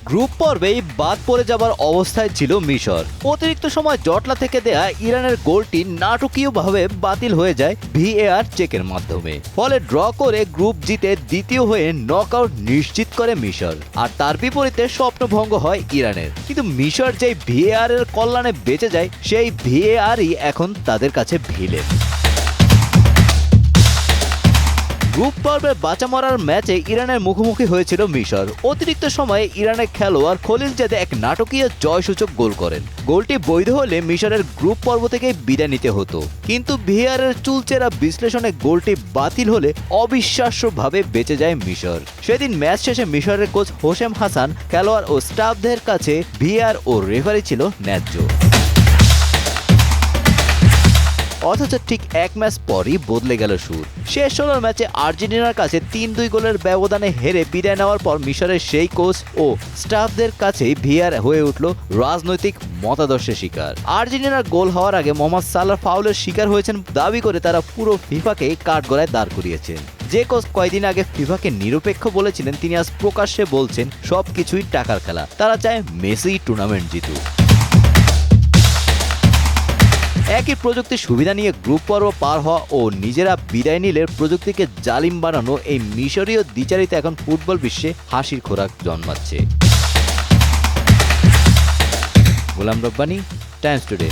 Group পর্বেই বাদ পড়ে যাবার অবস্থায় ছিল মিশর। অতিরিক্ত সময় জটলা থেকে দেয়া ইরানের গোলটি নাটকীয়ভাবে বাতিল হয়ে যায় ভিএআর চেকের মাধ্যমে। ফলে ড্র করে গ্রুপ জিতে দ্বিতীয় হয়ে নকআউট নিশ্চিত করে মিশর। আর তার বিপরীতে স্বপ্নভঙ্গ হয় ইরানের। কিন্তু মিশর যেই ভিএআর এর কল্যাণে বেঁচে যায়, সেই ভিএআরই এখন তাদের কাছে ভিলেন। গ্রুপ পর্বের বাঁচা মরার ম্যাচে ইরানের মুখোমুখি হয়েছিল মিশর। অতিরিক্ত সময়ে ইরানের খেলোয়াড় খলিলজাদে এক নাটকীয় জয়সূচক গোল করেন। গোলটি বৈধ হলে মিশরের গ্রুপ পর্ব থেকে বিদায় নিতে হতো, কিন্তু ভিআরের চুলচেরা বিশ্লেষণে গোলটি বাতিল হলে অবিশ্বাস্যভাবে বেঁচে যায় মিশর। সেদিন ম্যাচ শেষে মিশরের কোচ হোসেম হাসান খেলোয়াড় ও স্টাফদের কাছে ভিআর ও রেফারি ছিল ন্যায্য। অথচ ঠিক এক ম্যাচ পরই বদলে গেল সুর। শেষ 16 ম্যাচে আর্জেন্টিনার কাছে 3-2 গোলের ব্যবধানে হেরে বিদায় নেওয়ার পর মিশরের সেই কোচ ও স্টাফদের কাছেই ভিআর হয়ে উঠল রাজনৈতিক মতাদর্শের শিকার। আর্জেন্টিনার গোল হওয়ার আগে মোহাম্মদ সালাহ ফাউলের শিকার হয়েছেন দাবি করে তারা পুরো ফিফাকে কাঠগড়ায় দাঁড় করিয়েছেন। যে কোচ কয়েকদিন আগে ফিফাকে নিরপেক্ষ বলেছিলেন, তিনি আজ প্রকাশ্যে বলছেন সবকিছুই টাকার খেলা। তারা চায় মেসি টুর্নামেন্ট জিতুক। একই প্রযুক্তির সুবিধা নিয়ে গ্রুপ পর্ব পার হওয়া ও নিজেরা বিদায় নিলে প্রযুক্তিকে জালিম বানানো এই মিশরীয় দ্বিচারিতা এখন ফুটবল বিশ্বে হাসির খোরাক জন্মাচ্ছে। Golam Rabbani, Times today.